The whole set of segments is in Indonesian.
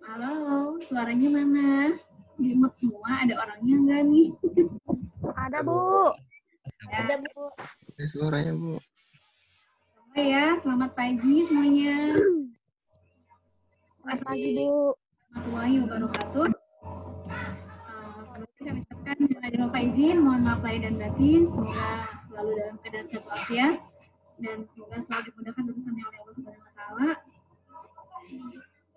Halo, suaranya mana? Di mute semua, ada orangnya nggak nih? Ada, Bu. Ya. Ada, Bu. Ada suaranya, Bu. Oke ya, selamat pagi semuanya. Selamat pagi, Bu. Warahmatullahi wabarakatuh. Sebelum saya ucapkan minal aidin wal faizin, mohon maaf lahir dan batin. Semoga selalu dalam keadaan sehat walafiat dan semoga selalu dimudahkan urusannya oleh Allah Subhanahu wa taala.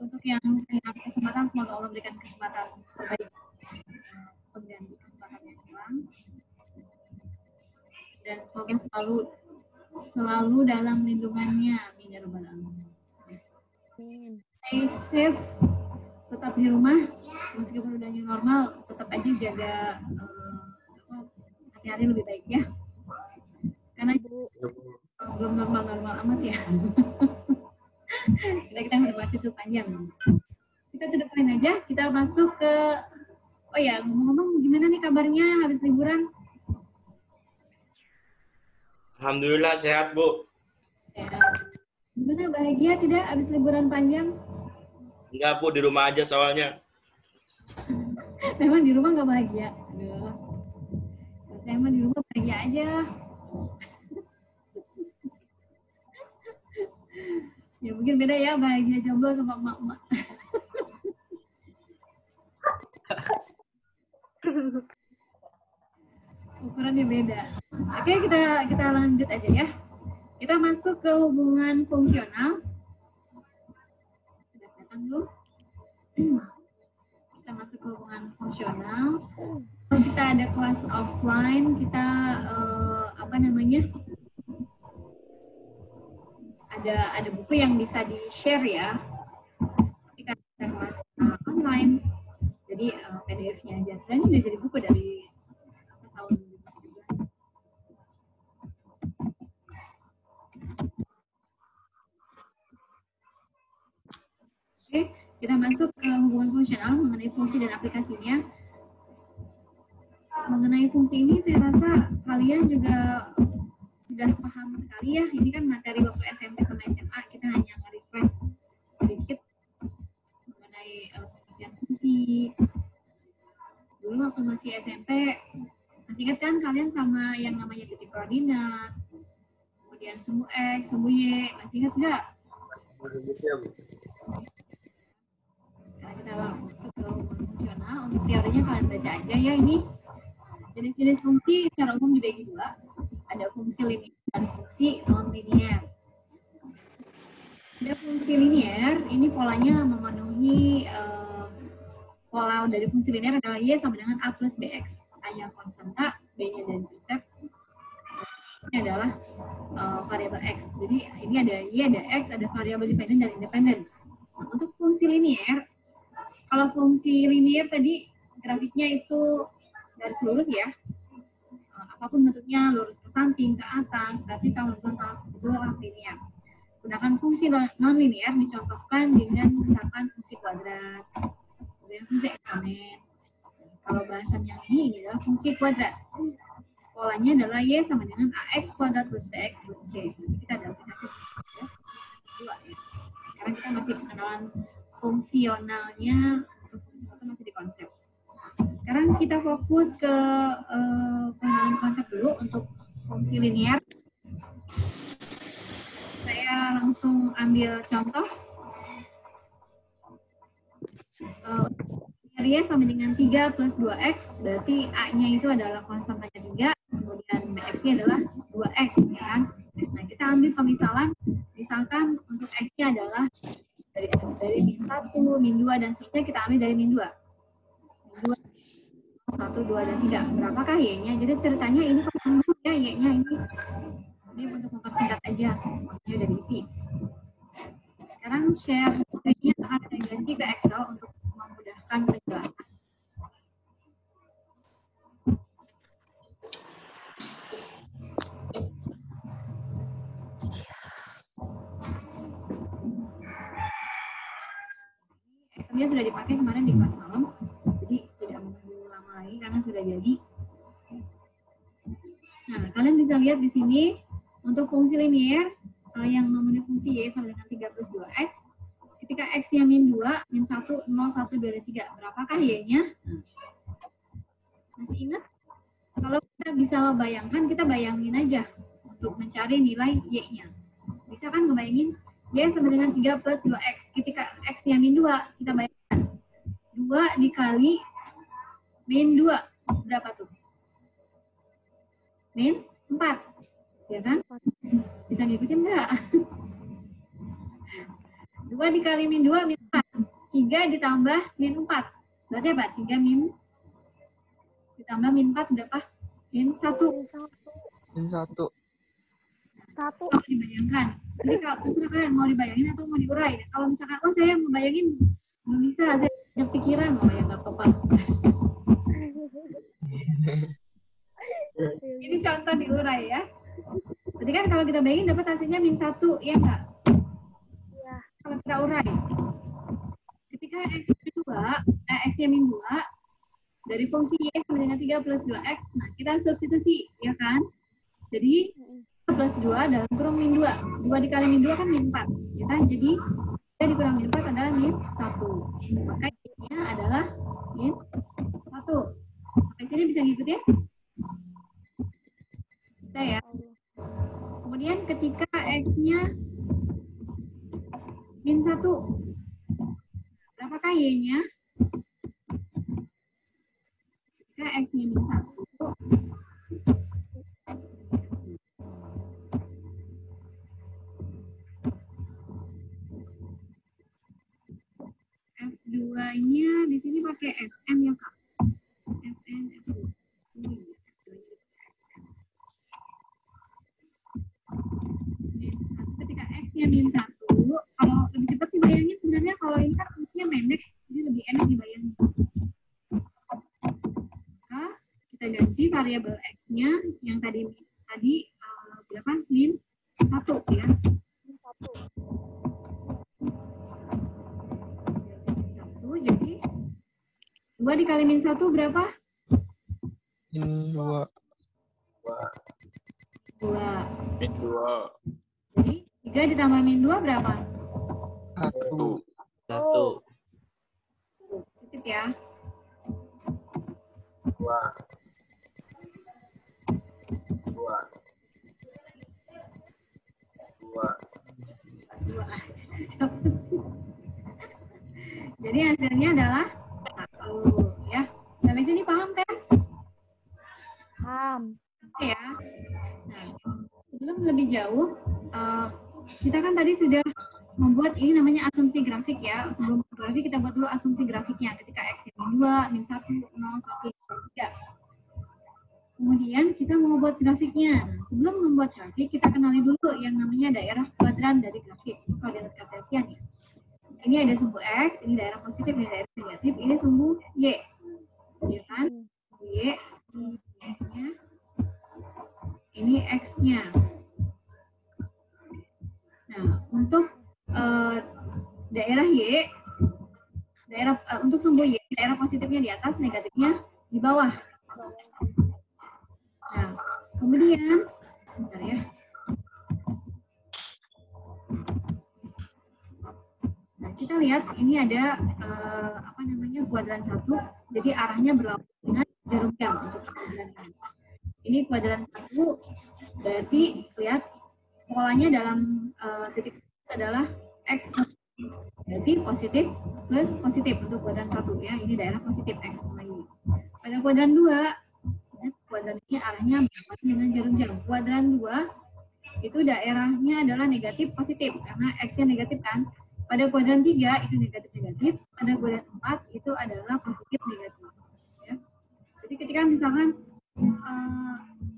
Untuk yang punya kesempatan, semoga Allah berikan kesempatan terbaik. Kemudian kesempatan yang hilang. Dan semoga selalu dalam lindungannya. Amin ya rabbal alamin. Stay safe, tetap di rumah meskipun udah new normal, tetap aja jaga hati-hati lebih baik ya, karena belum normal amat ya. kita berbahas itu panjang. Kita ke depan aja, kita masuk ke ngomong-ngomong, gimana nih kabarnya habis liburan? Alhamdulillah sehat, Bu. Ya. Gimana, bahagia tidak habis liburan panjang? Enggak, Bu, di rumah aja soalnya. Memang di rumah nggak bahagia? Aduh. Saya emang di rumah bahagia aja. Ya mungkin beda ya, bahagia jomblo sama emak-emak. Ukurannya beda. Oke, kita lanjut aja ya. Kita masuk ke hubungan fungsional. Sudah datang tuh. Kita masuk ke hubungan fungsional. Kalau kita ada kelas offline, kita ada buku yang bisa di-share ya. Ketika kita kelas online, jadi PDF-nya aja. Sebenarnya udah jadi buku dari tahun 2017. Oke, kita masuk ke hubungan fungsional mengenai fungsi dan aplikasinya. Mengenai fungsi ini saya rasa kalian juga sudah paham sekali ya. Ini kan materi waktu SMP sama SMA, kita hanya nge-refresh sedikit mengenai pengertian fungsi. Dulu waktu masih SMP, masih ingat kan kalian sama yang namanya titik koordinat, kemudian sumbu X, sumbu Y, masih ingat nggak? Sekarang kita masuk ke fungsional. Untuk teorinya kalian baca aja ya ini. Jenis-jenis fungsi secara umum dibagi dua. Ada fungsi linier dan fungsi non-linier. Ada fungsi linier, ini polanya memenuhi pola dari fungsi linier adalah Y sama dengan A plus BX. A-nya konstanta, B-nya dari intercept. Ini adalah variabel X. Jadi ini ada Y, ada X, ada variabel dependen dan independen. Nah, untuk fungsi linier, kalau fungsi linier tadi grafiknya itu garis lurus ya, apapun bentuknya, lurus ke samping, ke atas, vertikal, horizontal, itu adalah linier. Sedangkan fungsi non-linier dicontohkan dengan misalkan fungsi kuadrat, kemudian fungsi eksponen. Kalau bahasan yang ini adalah fungsi kuadrat. Polanya adalah Y sama dengan AX kuadrat plus BX plus C. Nanti kita ada aplikasi dua ya. Sekarang kita masih pengenalan fungsionalnya, itu masih di konsep. Sekarang kita fokus ke pengenalan konsep dulu untuk fungsi linier. Saya langsung ambil contoh. Y sama dengan 3 plus 2X, berarti A-nya itu adalah konstantanya 3, kemudian BX-nya adalah 2X, ya kan? Nah, kita ambil pemisalan, misalkan untuk X-nya adalah dari min 1, min 2, dan seterusnya kita ambil dari min 2. Min 2, 1, 2, dan 3. Berapakah Y-nya? Jadi ceritanya ini kosong dulu ya, Y-nya ini. Ini untuk mempersingkat aja, ini udah diisi. Sekarang share screen-nya akan saya ganti ke Excel untuk memudahkan penjelasan. Excelnya sudah dipakai kemarin di kelas malam, jadi tidak menunggu lama lagi karena sudah jadi. Nah, kalian bisa lihat di sini untuk fungsi linier yang memenuhi fungsi Y sama dengan 3 plus 2X. Ketika X-nya min 2, min 1, 0, 1, 2, dan 3. Berapakah Y-nya? Masih ingat? Kalau kita bisa membayangkan, kita bayangin aja untuk mencari nilai Y-nya. Bisa kan ngebayangin? Y sama dengan 3 plus 2X. Ketika X-nya min 2, kita bayangkan. 2 dikali min 2. Berapa tuh? Min 4. Ya kan? Bisa ngikutin nggak? 2 dikali min 2, min 4. 3 ditambah min 4. Berarti apa? 3 min ditambah min 4 berapa? Min 1. Min 1. Kalau dibayangkan. Jadi kalau misalkan mau dibayangin atau mau diurai. Kalau misalkan, oh saya mau bayangin, belum bisa, saya punya pikiran. Oh ya nggak apa-apa. Ini contoh diurai ya. Jadi kan kalau kita bayangin dapat hasilnya min 1, ya nggak? Iya. Kalau kita urai. Ketika X-nya min 2, dari fungsi Y sama dengan 3 plus 2X, nah kita substitusi, ya kan? Jadi, 3 plus 2 dalam kurung min 2. 2 dikali min 2 kan min 4, ya kan? Jadi, 3 dikurang min 4 adalah min 1. Maka Y-nya adalah min 1. Sampai sini bisa ngikutin? Bisa ya? Kemudian ketika X-nya min 1, berapakah Y-nya? Ketika X-nya min 1, F2-nya di sini pakai Fn ya Kak? Fn, F2. Ketika X-nya min 1, kalau lebih cepat sih bayangin sebenarnya kalau ini kan fungsinya pendek, jadi lebih enak dibayangin. Maka kita ganti variabel X-nya yang tadi berapa? Min 1 ya. Min 1, jadi 2 dikali min 1 berapa? Min 2. 2. Min 2. Jadi 3 ditambah min 2 berapa? 1. 1. Positif ya. 2. 2. Jadi hasilnya adalah 1 ya. Sampai sini paham kan? Paham. Ya. Nah, sebelum lebih jauh, kita kan tadi sudah membuat ini namanya asumsi grafik ya. Sebelum grafik kita buat dulu asumsi grafiknya ketika X min 2, min 1, 0, 1, 3. Kemudian kita mau buat grafiknya. Nah, sebelum membuat grafik, kita kenali dulu yang namanya daerah kuadran dari grafik. Koordinat kartesian ya. Ini ada sumbu X, ini daerah positif, ini daerah negatif, ini sumbu Y. Ya kan? Y, Y-nya. Ini X-nya. Nah, untuk daerah Y, untuk sumbu Y, daerah positifnya di atas, negatifnya di bawah. Nah, kemudian, bentar ya. Nah, kita lihat ini ada kuadran 1, jadi arahnya berlawanan dengan jarum jam untuk kuadran ini. Ini kuadran 1, berarti lihat polanya dalam titik adalah X, berarti positif plus positif untuk kuadran 1 ya. Ini daerah positif X Y. Pada kuadran 2, kuadran ini arahnya berlawanan dengan jarum jam. Kuadran 2 itu daerahnya adalah negatif positif karena X-nya negatif kan. Pada kuadran 3 itu negatif-negatif, pada kuadran 4 itu adalah positif-negatif. Ya. Jadi ketika misalkan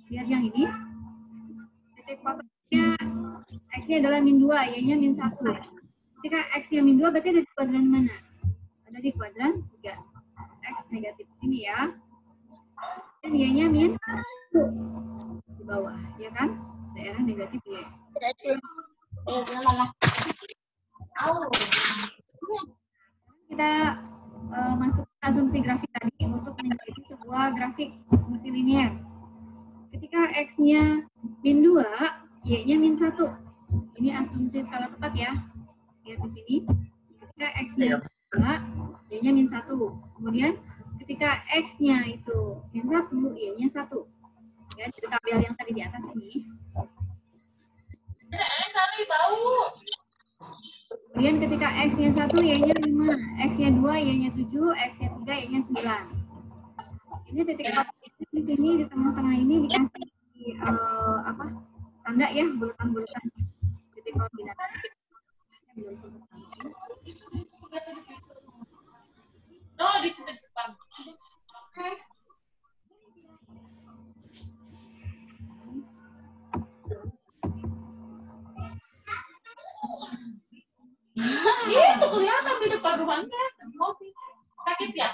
lihat yang ini, titik fotonya X-nya adalah min 2, Y-nya min 1. Ketika X-nya min 2 berarti ada di kuadran mana? Ada di kuadran 3. X negatif sini ya. Dan Y-nya min 1 di bawah, ya kan? Daerah negatif Y. Kita masuk ke asumsi grafik tadi untuk menjadi sebuah grafik fungsi linear. Ketika X-nya min 2, Y-nya min 1. Ini asumsi skala tepat ya. Lihat di sini. Ketika ketika X-nya 2, Y-nya min 1. Kemudian ketika X-nya itu min 1, Y-nya 1. Ya, dari tabel yang tadi di atas ini. Kemudian ketika X-nya 1, Y-nya 5. X-nya 2, Y-nya 7. X-nya 3, Y-nya 9. Ini titik di sini, di tengah-tengah ini dikasih tanda ya, bulutan-bulutan. Titik koordinat. Oh, di situ depan. Itu kelihatan di depan rumahnya. Sakit ya?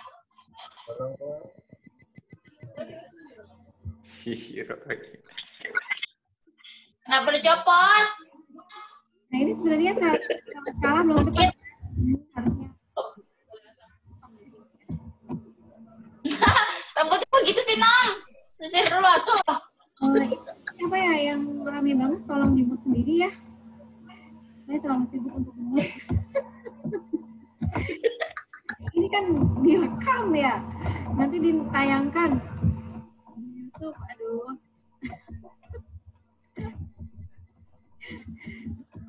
Kenapa dicopot? Nah ini sebenarnya skala belum tepat. Harusnya. Rambutnya begitu sih, Nang. Sisir dulu tuh. Apa ya yang rame banget, tolong di-mute sendiri ya. Saya terlalu sibuk untuk mute. Ini kan direkam ya. Nanti ditayangkan. YouTube, aduh.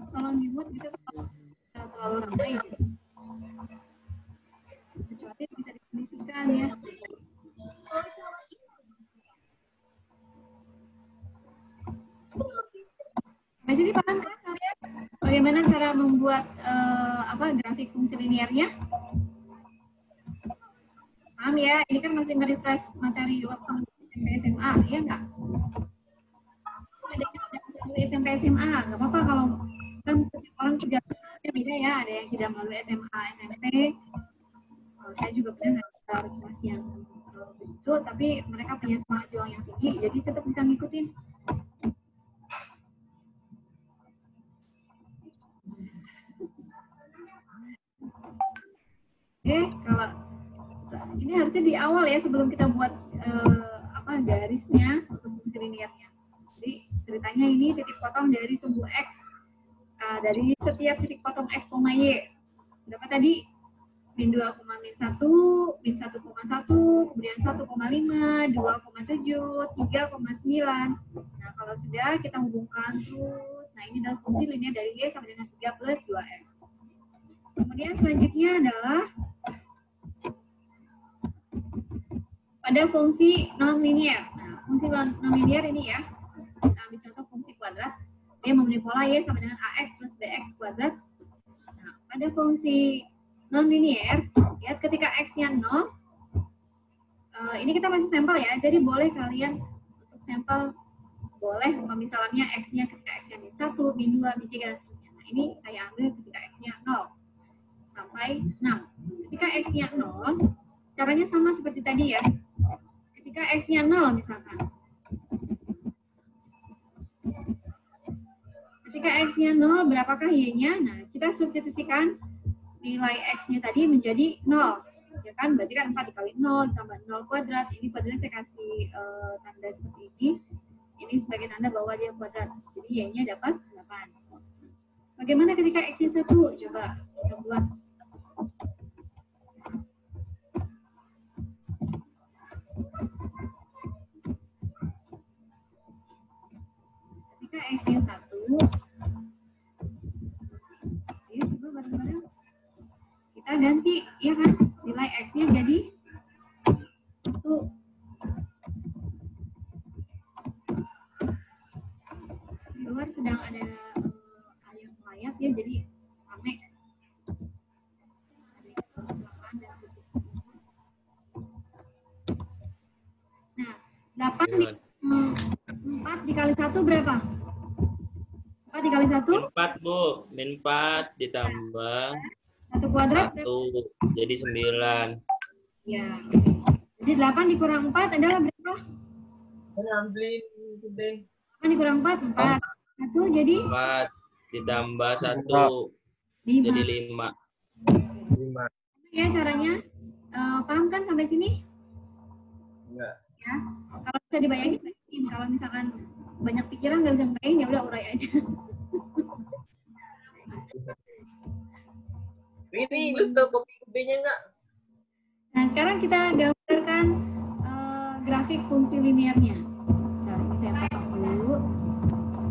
Tolong di-mute gitu, terlalu ramai. Kecuali bisa dikondisikan ya. Sampai sini paham kan kalian? Bagaimana cara membuat grafik fungsi linearnya? Paham ya? Ini kan masih nge-refresh materi workshop SMP SMA, ya enggak? Ada SMP SMA, nggak apa-apa kalau kan setiap orang kerjanya beda ya. Ada yang tidak melalui SMA, SMP. Saya juga pernah nggak kelas yang begitu, tapi mereka punya semangat juang yang tinggi, jadi tetap bisa ngikutin. Oke, kalau ini harusnya di awal ya sebelum kita buat garisnya untuk fungsi linearnya. Jadi ceritanya ini titik potong dari sumbu X, dari setiap titik potong X, Y. Berapa tadi? Min 2, min 1, min 1,1, kemudian 1,5, 2,7, 3,9. Nah, kalau sudah kita hubungkan terus. Nah, ini adalah fungsi linear dari Y sama dengan 3 plus 2X. Kemudian selanjutnya adalah pada fungsi non-linear. Nah, fungsi non-linear ini ya, kita ambil contoh fungsi kuadrat. Dia mempunyai pola Y sama dengan AX plus BX kuadrat. Nah, pada fungsi non-linear, lihat ketika X-nya 0, ini kita masih sampel ya, jadi boleh kalian untuk sampel, boleh misalnya X-nya ketika X-nya min 1, min 2, min 3, dan seterusnya. Nah, ini saya ambil ketika X-nya 0 sampai 6. Ketika X-nya 0, caranya sama seperti tadi ya. Ketika X-nya 0 misalkan. Ketika X-nya 0, berapakah Y-nya? Nah, kita substitusikan nilai X-nya tadi menjadi 0. Ya kan? Berarti kan 4 dikali 0 tambah 0 kuadrat. Ini kuadrat saya kasih tanda seperti ini. Ini sebagai tanda bahwa dia kuadrat. Jadi Y-nya dapat 8. Bagaimana ketika X-nya 1? Coba kita buat. Ketika X-nya 1, ya coba bareng-bareng. Kita ganti, ya kan? Nilai X-nya jadi 1. Di luar sedang ada ayam melayat ya, jadi rame. Nah, 4 dikali 1 berapa? 4 dikali 1? 4, Bu. Min 4 ditambah 1 kuadrat 1, jadi 9. Ya. Jadi 8 dikurang 4 adalah berapa? 8 dikurang 4, 4. 1 jadi? 4 ditambah 1, jadi 5. Ya caranya, paham kan sampai sini? Enggak. Ya. Kalau bisa dibayangin, kalau misalkan banyak pikiran nggak bisa bayangin, ya udah urai aja. Ini fotokopi B-nya enggak? Nah, sekarang kita gambarkan grafik fungsi linearnya. Nah, ini saya potong dulu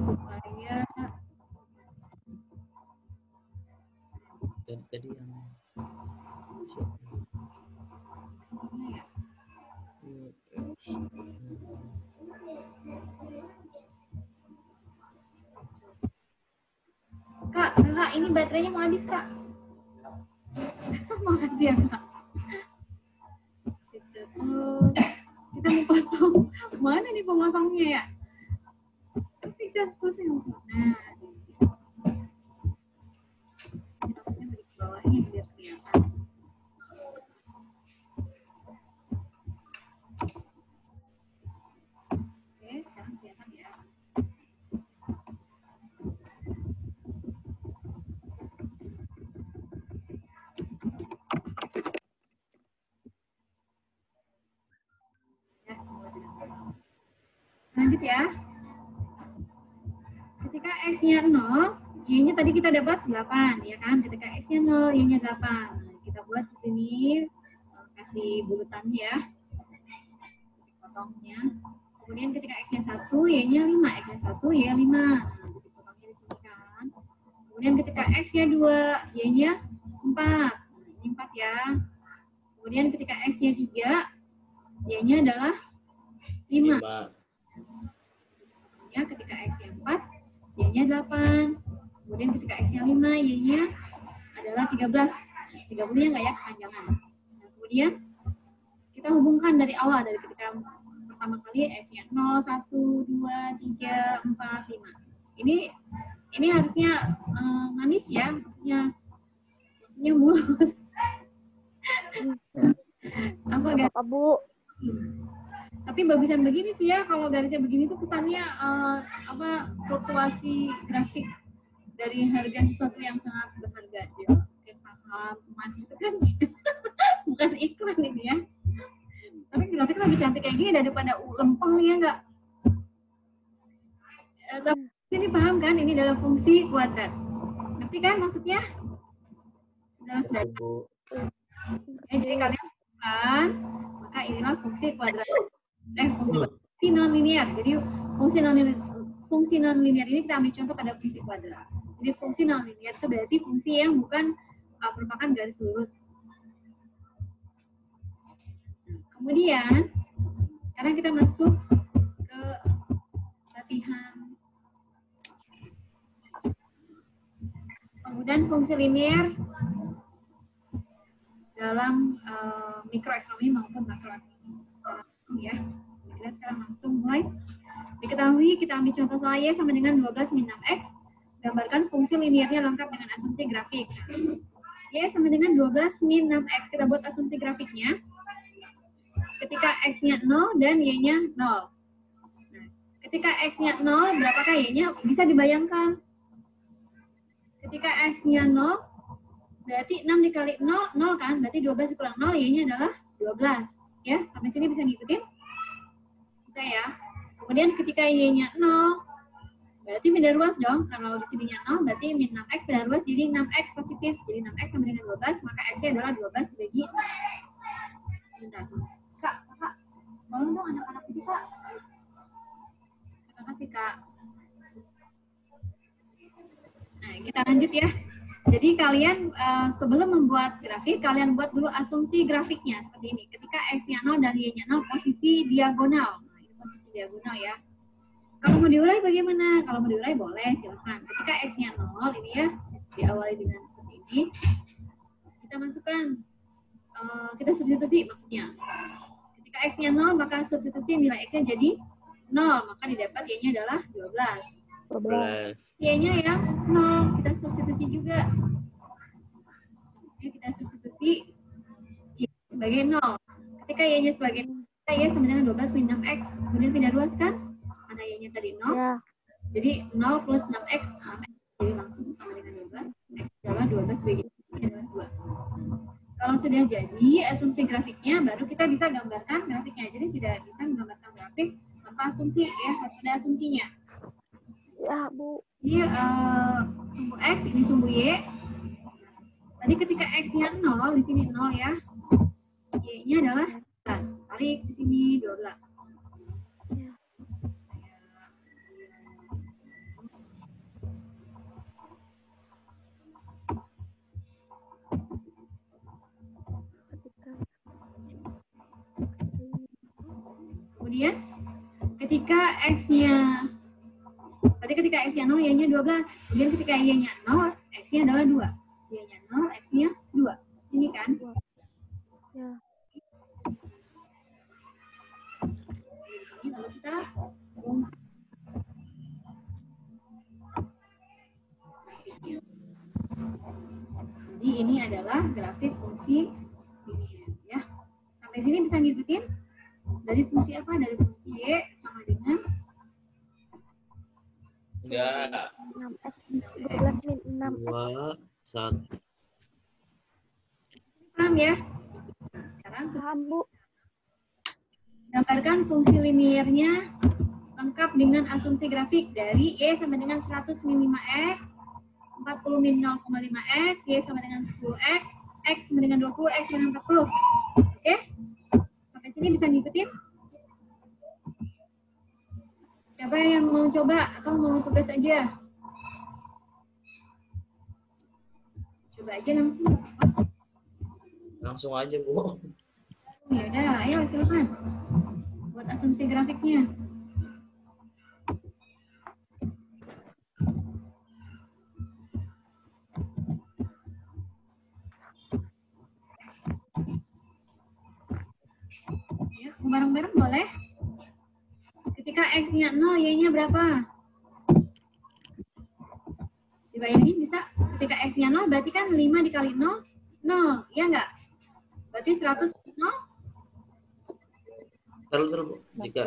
supaya Tadi yang Kak, ini baterainya mau habis, Kak. Makasih ya, Kak. Kita mau potong. Mana nih pemotongnya ya? Picture pusing. Nah, ini di bawahnya biar kelihatan. Oke, sekarang kelihatan ya. Lanjut ya. Ketika X-nya 0, Y-nya tadi kita dapat 8, ya kan? Ketika X-nya 0, Y-nya 8. Nah, kita buat di sini, kasih bulutan ya. Potongnya. Kemudian ketika X-nya 1, Y-nya 5. X-nya 1, Y-nya 5. Nah, dipotongnya di sini kan. Kemudian ketika X-nya 2, Y-nya 4. Nah, ini 4 ya. Kemudian ketika X-nya 3, Y-nya adalah 5. Ya, ketika X-nya 4, Y-nya 8. Kemudian ketika X-nya 5, Y-nya adalah 13. 30-nya nggak ya, kepanjangan. Nah, kemudian kita hubungkan dari awal, dari ketika pertama kali X-nya 0, 1, 2, 3, 4, 5. Ini harusnya manis ya, maksudnya mulus. Apa Bu? Tapi bagusan begini sih ya, kalau garisnya begini tuh kesannya fluktuasi grafik dari harga sesuatu yang sangat berharga ya, kayak saham, emas itu kan bukan iklan ini ya. Tapi grafik lebih cantik kayak gini daripada lempeng ya enggak? Tapi ini paham kan? Ini adalah fungsi kuadrat. Ngerti kan maksudnya? Sudah. Jadi kalian kan, maka inilah fungsi kuadrat. Fungsi non-linear. Jadi fungsi non-linear ini kita ambil contoh pada fungsi kuadrat. Jadi fungsi non-linear itu berarti fungsi yang bukan merupakan garis lurus. Kemudian sekarang kita masuk ke latihan penggunaan fungsi linear dalam mikroekonomi maupun makroekonomi. Ya, kita sekarang langsung mulai. Diketahui kita ambil contoh soal Y sama dengan 12 min 6X. Gambarkan fungsi linearnya lengkap dengan asumsi grafik. Y sama dengan 12 min 6X. Kita buat asumsi grafiknya. Ketika X-nya 0 dan Y-nya 0. Nah, ketika X-nya 0, berapakah Y-nya? Bisa dibayangkan. Ketika X-nya 0, berarti 6 dikali 0, 0 kan? Berarti 12 kurang 0, Y-nya adalah 12. Ya, sampai sini bisa ngikutin? Bisa ya. Kemudian ketika Y-nya 0, berarti pindah ruas dong. Kalau di sininya 0, berarti min 6X pindah ruas, jadi 6X positif. Jadi 6X sama dengan 12, maka X-nya adalah 12 dibagi 6. Sebentar. Kak, tolong dong anak-anak ini, Kak. Terima kasih, Kak. Nah, kita lanjut ya. Jadi kalian sebelum membuat grafik, kalian buat dulu asumsi grafiknya seperti ini. Ketika X-nya 0 dan Y-nya 0, posisi diagonal. Nah, ini posisi diagonal ya. Kalau mau diurai bagaimana? Kalau mau diurai boleh, silahkan. Ketika X-nya 0, ini ya, diawali dengan seperti ini. Kita masukkan, kita substitusi maksudnya. Ketika X-nya 0, maka substitusi nilai X-nya jadi 0. Maka didapat Y-nya adalah 12. 12. Y-nya yang 0, kita substitusi juga. Oke, kita substitusi Y sebagai 0. Ketika Y-nya sebagai 0, Y sama dengan 12 min 6X. Kemudian pindah ruas kan? Mana Y-nya tadi 0. Ya. Jadi 0 plus 6X. 6X jadi langsung sama dengan 12. X adalah 12 bagi Y adalah 2. Kalau sudah jadi asumsi grafiknya, baru kita bisa gambarkan grafiknya. Jadi tidak bisa menggambarkan grafik tanpa asumsi ya, harus ada asumsinya. Ya, Bu. Ini sumbu X, ini sumbu Y. Jadi ketika X-nya 0, di sini 0 ya. Y-nya adalah 12. Tarik di sini 12. Kemudian ketika X-nya ketika X-nya 0, Y-nya 12. Kemudian ketika Y-nya 0, X-nya adalah 2. Y-nya 0, X-nya 2. Sini kan? Ya. Lalu kita jadi ini adalah grafik fungsi linear ya. Sampai sini bisa ngikutin? Dari fungsi apa? Dari fungsi Y sama dengan Enggak. 6x 12 min 6x. 2, 1. paham ya? Sekarang Paham, Bu. gambarkan fungsi linearnya lengkap dengan asumsi grafik dari Y sama dengan 100 min 5x, 40 min 0,5x, Y sama dengan 10x, X sama dengan 20, X sama dengan 40. Oke? Sampai sini bisa ngikutin? Siapa yang mau coba atau mau tugas aja? Coba aja langsung. Langsung aja, Bu. Ya udah, ayo silakan. Buat asumsi grafiknya. Ya, bareng-bareng boleh? Ketika X-nya 0, Y-nya berapa? Dibayangin bisa? Ketika X-nya 0, berarti kan 5 dikali 0, 0. Iya nggak? Berarti 100 0. Terus, Bu. Jika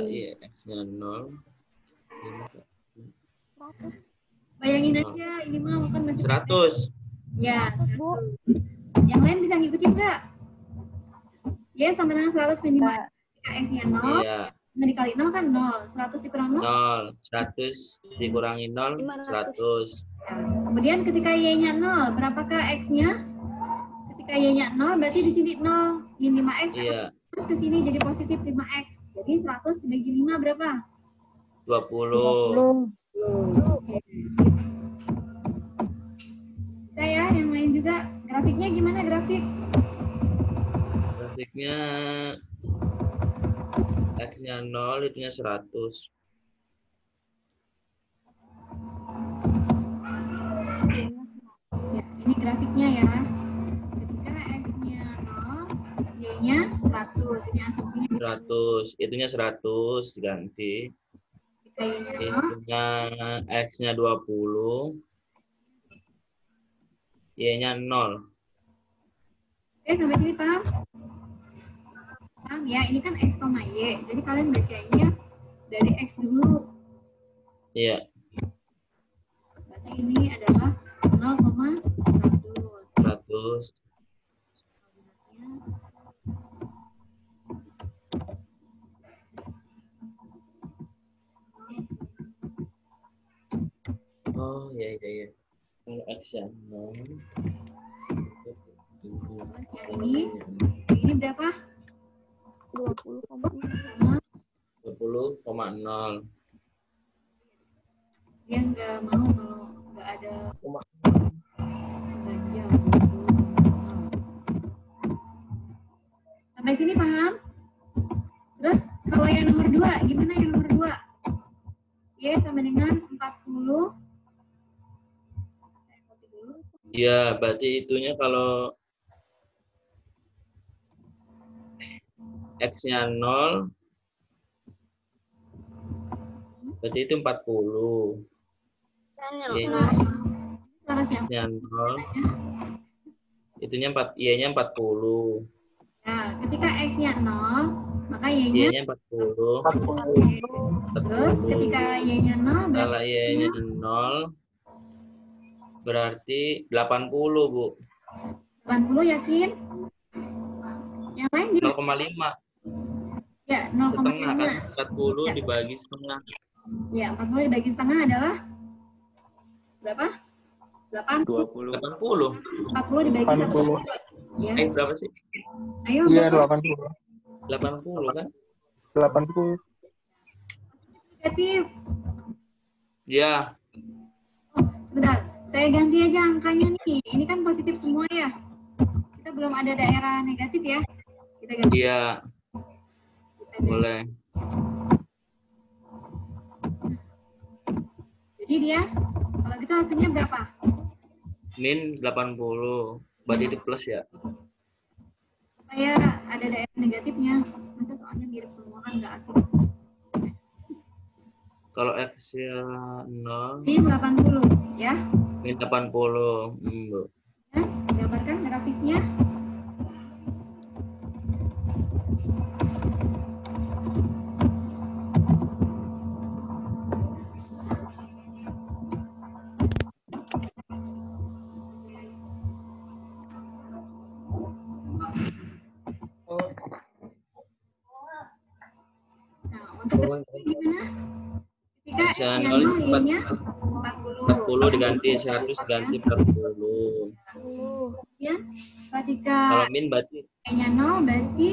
X-nya 0, 100. Bayangin aja, ini mau kan masih 100. ya. 100, Bu. Yang lain bisa ngikutin nggak? Y sama dengan 100 min 5. Ketika X-nya 0, Iya. 5 dikali 0 kan 0. 100 dikurang 0. 0. 100 dikurangi 0, 100. Kemudian ketika Y-nya 0, berapakah X-nya? Ketika Y-nya 0, berarti di sini 0. Min 5X. Iya. Terus ke sini jadi positif 5X. Jadi 100 dibagi 5 berapa? 20. Oke. Saya yang lain juga. Grafiknya gimana grafik? Grafiknya X-nya 0, itunya 100. Ya, ini grafiknya ya. Ketika X-nya 0, Y-nya 100. Ini asumsinya 100. Itunya 100 diganti. ketika Y-nya 0, Itunya X-nya 20. Y-nya 0. oke sampai sini paham? Paham ya, ini kan X, Y. Jadi kalian bacainnya dari X dulu. Iya. Berarti ini adalah 0,100. 100. Oh, iya. Kalau X-nya 0. Yang ini berapa? 20,6. Sama 20,0. dia nggak mau kalau nggak ada ganja. Sampai sini paham? Terus kalau yang nomor 2, gimana yang nomor 2? Y sama dengan 40. Iya, berarti itunya kalau X-nya 0, berarti itu 40. X-nya 0, itunya Y-nya 40. Nah, ketika X-nya 0, maka Y-nya Y-nya 40. terus ketika Y-nya 0, Kalau Y-nya 0, berarti 80, Bu. 80 yakin? Yang lain gimana? 0,5. Ya, Setengah kan? 0,5. 40 Ya. dibagi setengah. Ya, 40 dibagi setengah adalah berapa? 8, 20. 80. 40 dibagi 1. 80. Ya. Berapa sih? Ayo, Iya, berapa? 80. 80 kan? 80. Negatif. Iya. Oh, sebentar. Saya ganti aja angkanya nih. Ini kan positif semua ya. Kita belum ada daerah negatif ya. Kita ganti. Iya. Kita ganti. Boleh. Jadi dia, kalau gitu hasilnya berapa? Min 80. Berarti di plus ya. Supaya ada daerah negatifnya. Masa soalnya mirip semua kan nggak asik. Kalau X-nya 0, Ini 80 ya. min 80. Bu. Ya, gambarkan grafiknya. Nah, untuk grafiknya gimana? Ketika Bisa X-nya 0, 0, Y-nya 40. 40 diganti 100 diganti 40. Ya, ketika Kalau min berarti Y-nya 0 berarti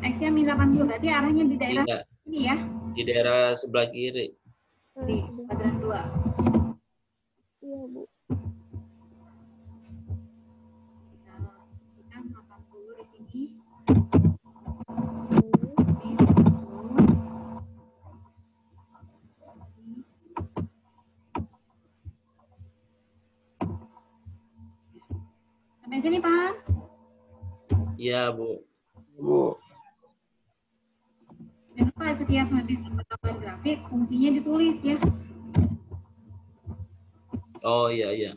X-nya min 80. Berarti arahnya di daerah tidak ini ya. di daerah sebelah kiri. Di kuadran 2. Iya, Bu. Kita posisikan 80 di sini. Sampai sini paham? Iya, Bu. Bu. Jangan lupa setiap habis gambar grafik fungsinya ditulis ya. Oh, iya, iya.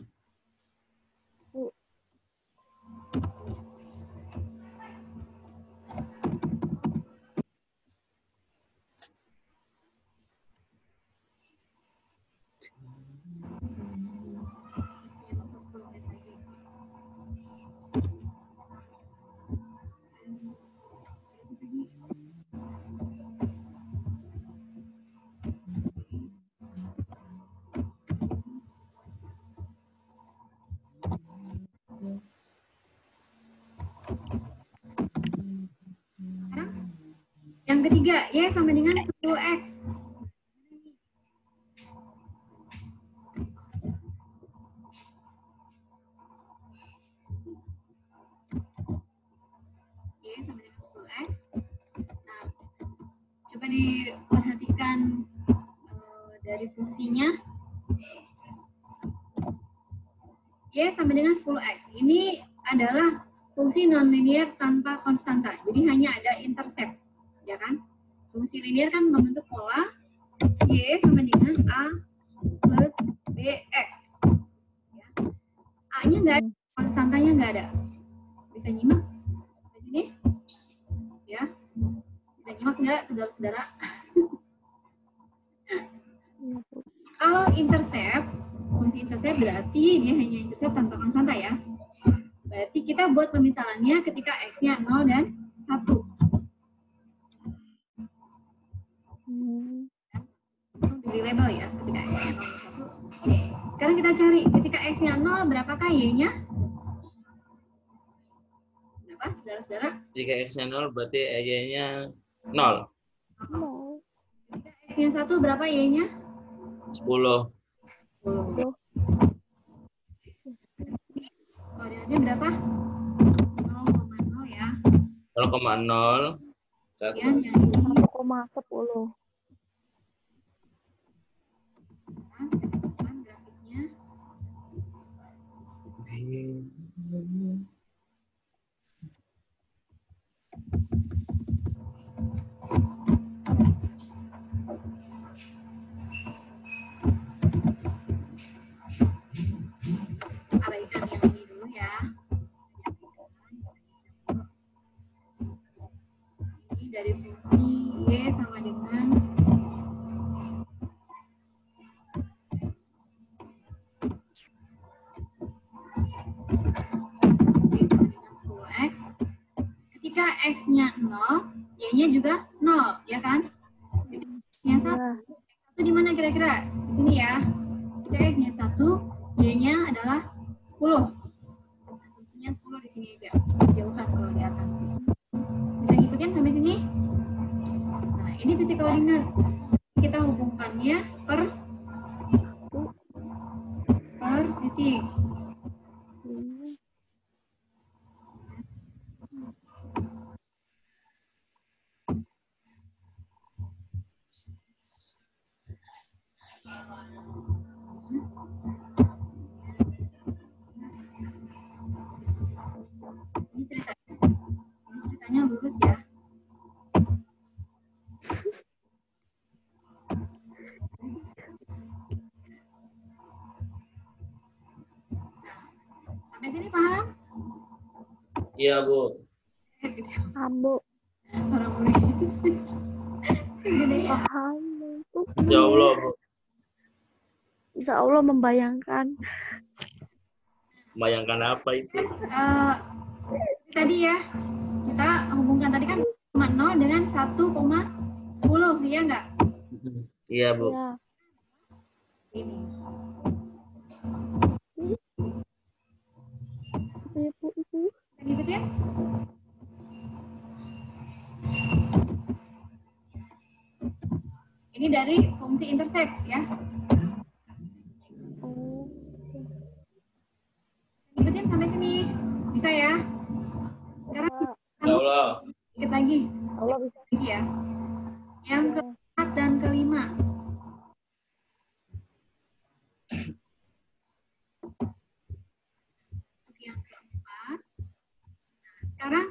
Yang ketiga, Y sama dengan 10X. Y sama dengan 10X. Nah, coba diperhatikan dari fungsinya. Y sama dengan 10X. Ini adalah fungsi nonlinear tanpa konstanta. Jadi hanya ada intercept. Ya kan? Fungsi linear kan membentuk pola Y sama dengan A plus BX. Ya. A-nya nggak ada, konstantanya nggak ada. Bisa nyimak? Di sini? Ya. Bisa nyimak nggak, saudara-saudara? Kalau intercept, fungsi intercept berarti dia hanya intercept tanpa konstanta ya. Berarti kita buat pemisalannya ketika X-nya 0 dan 1. Langsung di label ya ketika X-nya 0 dan 1. Oke. Sekarang kita cari ketika X-nya 0 berapakah Y-nya? Berapa saudara-saudara? Jika X-nya 0 berarti Y-nya 0. Ketika X-nya 1 berapa Y-nya? 10. 10. Koordinatnya berapa? 0,0 ya. 0,0. Kemudian yang ini 1,10. grafiknya. Abaikan yang ini dulu ya. Ini dari fungsi Y sama dengan ketika X-nya 0, Y-nya juga 0, ya kan? X-nya 1 di mana kira-kira? Di sini ya. Ketika X-nya 1, Y-nya adalah 10. Asumsinya 10 di sini aja. Jauhan kalau di atas. Bisa ngikutin sampai sini? Nah, ini titik koordinat. Kita hubungkannya per titik. Ini ceritanya lurus ya. Sampai sini paham? Iya, Bu. Ambo. Orang murid. Gede ya. Paham. Insya Allah, Bu. Insya Allah membayangkan. Bayangkan apa itu? Tadi ya, kita hubungkan tadi kan 0 dengan 1,10, ya enggak? Iya, Bu. Ya. Ini. Itu. Ngikutin? Ini dari fungsi intersect ya. Oh. Ngikutin sampai sini. Bisa ya? Sekarang Ya Allah. dikit lagi. Allah bisa. Lagi ya. Yang keempat dan kelima. Oke, yang keempat. Sekarang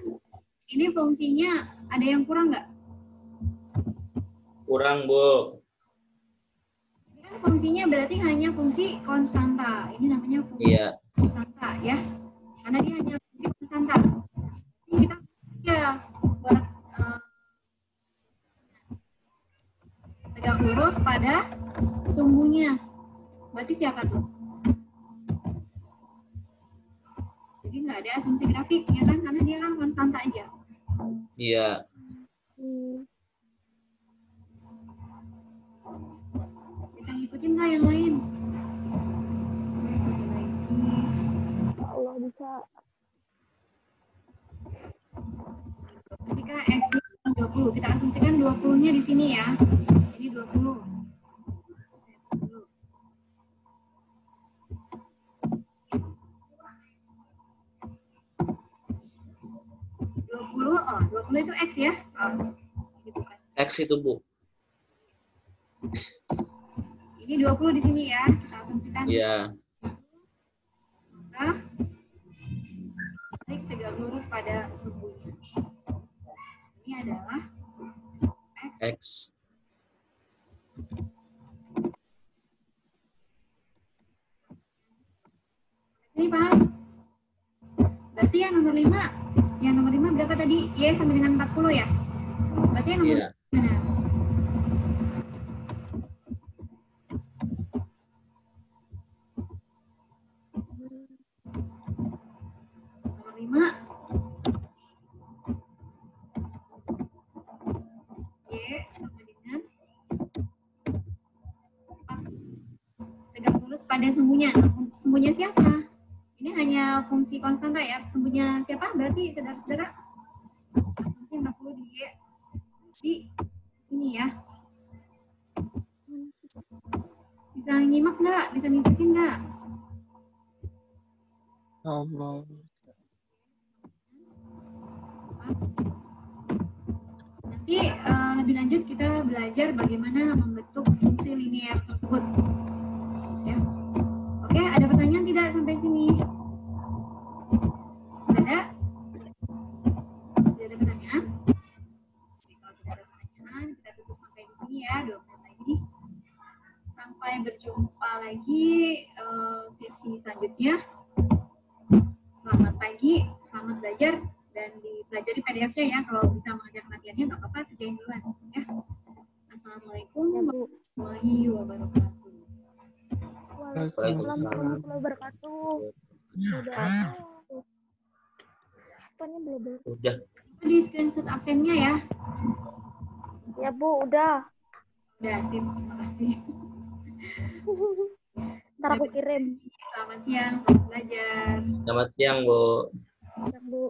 ini fungsinya ada yang kurang nggak? Kurang, Bu. Ini kan fungsinya berarti hanya fungsi konstanta. Ini namanya fungsi Iya. konstanta ya. Karena dia hanya fungsi konstanta. Ini kita ya buat tegak lurus pada sumbunya. Berarti siapa tuh? Jadi nggak ada asumsi grafik ya kan? Karena dia kan konstanta aja. Iya. Bisa ngikutin nggak yang lain? Satu lagi. Allah bisa. Ketika X ini 20, kita asumsikan 20-nya di sini ya. Ini 20. 20 itu X ya? Ini bukan. X itu, Bu. Ini 20 di sini ya. Kita asumsikan. Iya. Maka tarik tegak lurus pada sumbunya. Ini adalah X. Ini paham? Berarti yang nomor 5 berapa tadi? Y sampai dengan 40 ya? Berarti yang nomor Iya. mana? Nomor 5. Y sama dengan 4. Tegak lurus pada sumbunya. Sumbunya siapa? Ini hanya fungsi konstanta ya. Sumbunya siapa? Berarti saudara-saudara asumsi 40 di Y di sini ya. Bisa nyimak nggak? Bisa ngikutin nggak? Allah. Nanti lebih lanjut kita belajar bagaimana membentuk fungsi linear tersebut. Ya. Oke, ada pertanyaan tidak sampai sini? Ada? Tidak ada pertanyaan? Oke, kalau tidak ada pertanyaan, kita tutup sampai di sini ya, 2 menit lagi. Sampai berjumpa lagi sesi selanjutnya. Selamat pagi, selamat belajar, dan dipelajari PDF-nya ya. Kalau bisa mengerjakan latihannya, nggak apa-apa, kerjain duluan. Ya. Assalamualaikum warahmatullahi wabarakatuh. Waalaikumsalam warahmatullahi wabarakatuh. Udah. Apanya belum? Udah. Di screenshot absennya ya. Ya Bu, udah. Udah, sip. Terima kasih. Ntar aku kirim. Selamat siang, selamat belajar. Selamat siang, Bu. Yang Bu.